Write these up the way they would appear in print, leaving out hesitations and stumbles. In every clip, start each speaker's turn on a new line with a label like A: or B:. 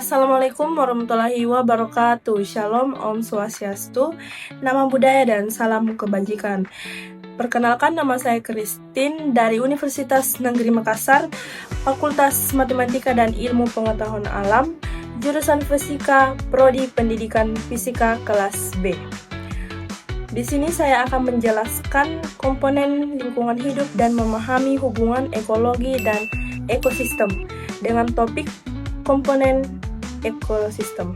A: Assalamualaikum warahmatullahi wabarakatuh. Shalom, Om Swastiastu, nama budaya dan salam kebajikan. Perkenalkan, nama saya Christine dari Universitas Negeri Makassar, Fakultas Matematika dan Ilmu Pengetahuan Alam, jurusan Fisika, Prodi Pendidikan Fisika kelas B. Di sini saya akan menjelaskan komponen lingkungan hidup dan memahami hubungan ekologi dan ekosistem dengan topik komponen ekosistem.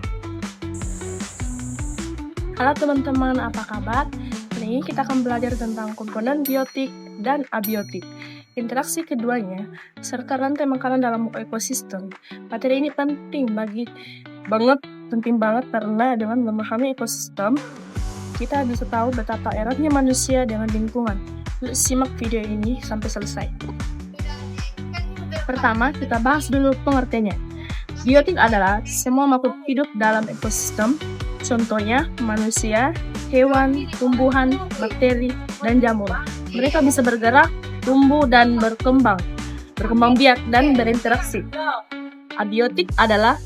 A: Halo teman-teman, apa kabar? Hari ini kita akan belajar tentang komponen biotik dan abiotik, interaksi keduanya, serta rantai makanan dalam ekosistem. Materi ini penting banget karena dengan memahami ekosistem, kita bisa tahu betapa eratnya manusia dengan lingkungan. Yuk simak video ini sampai selesai. Pertama, kita bahas dulu pengertiannya. Biotik adalah semua makhluk hidup dalam ekosistem, contohnya manusia, hewan, tumbuhan, bakteri, dan jamur. Mereka bisa bergerak, tumbuh, dan berkembang biak dan berinteraksi. Abiotik adalah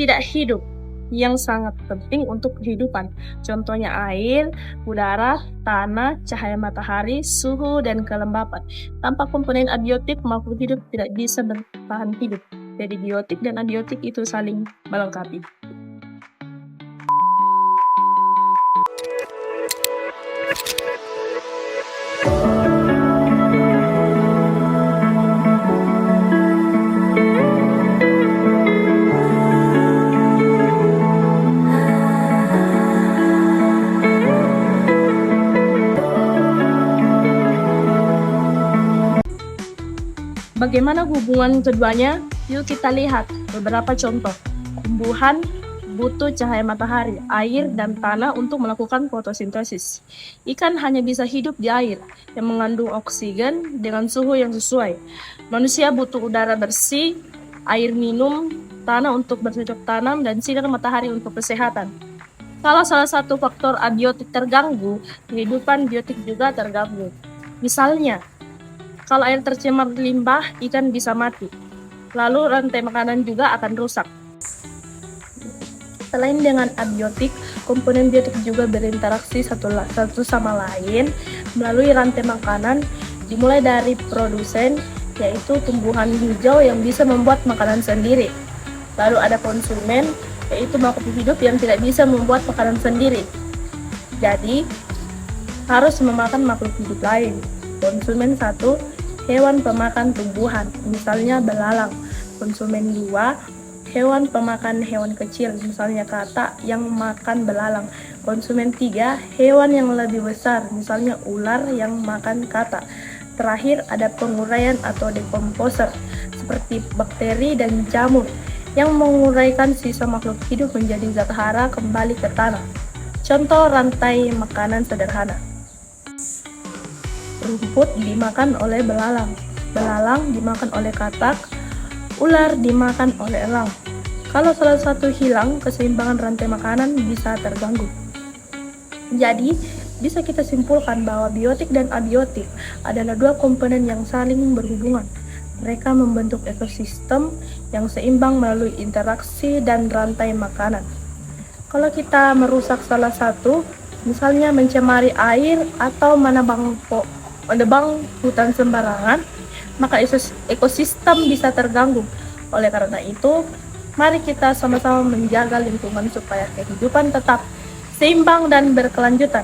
A: tidak hidup yang sangat penting untuk kehidupan, contohnya air, udara, tanah, cahaya matahari, suhu, dan kelembapan. Tanpa komponen abiotik, makhluk hidup tidak bisa bertahan hidup. Jadi biotik dan abiotik itu saling melengkapi. Bagaimana hubungan keduanya? Yuk kita lihat beberapa contoh. Tumbuhan butuh cahaya matahari, air, dan tanah untuk melakukan fotosintesis. Ikan hanya bisa hidup di air yang mengandung oksigen dengan suhu yang sesuai. Manusia butuh udara bersih, air minum, tanah untuk bercocok tanam, dan sinar matahari untuk kesehatan. Kalau salah satu faktor abiotik terganggu, kehidupan biotik juga terganggu. Misalnya, kalau air tercemar limbah, ikan bisa mati. Lalu rantai makanan juga akan rusak. Selain dengan abiotik, komponen biotik juga berinteraksi satu sama lain melalui rantai makanan, dimulai dari produsen, yaitu tumbuhan hijau yang bisa membuat makanan sendiri. Lalu ada konsumen, yaitu makhluk hidup yang tidak bisa membuat makanan sendiri. Jadi, harus memakan makhluk hidup lain. Konsumen 1, hewan pemakan tumbuhan, misalnya belalang. Konsumen 2, hewan pemakan hewan kecil, misalnya katak yang makan belalang. Konsumen 3, hewan yang lebih besar, misalnya ular yang makan katak. Terakhir ada penguraian atau dekomposer, seperti bakteri dan jamur, yang menguraikan sisa makhluk hidup menjadi zat hara kembali ke tanah. Contoh rantai makanan sederhana. Rumput dimakan oleh belalang, belalang dimakan oleh katak, ular dimakan oleh elang. Kalau salah satu hilang, keseimbangan rantai makanan bisa terganggu. Jadi, bisa kita simpulkan bahwa biotik dan abiotik adalah dua komponen yang saling berhubungan. Mereka membentuk ekosistem yang seimbang melalui interaksi dan rantai makanan. Kalau kita merusak salah satu, misalnya mencemari air atau menebang hutan sembarangan, maka ekosistem bisa terganggu. Oleh karena itu, mari kita sama-sama menjaga lingkungan supaya kehidupan tetap seimbang dan berkelanjutan.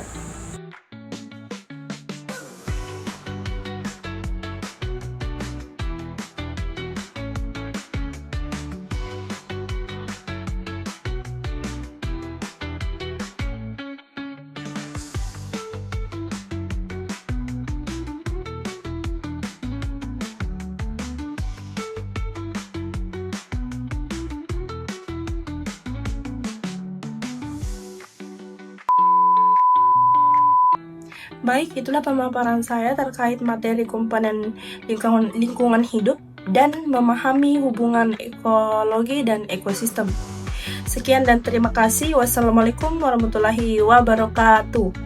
A: Baik, itulah pemaparan saya terkait materi komponen lingkungan hidup dan memahami hubungan ekologi dan ekosistem. Sekian dan terima kasih. Wassalamualaikum warahmatullahi wabarakatuh.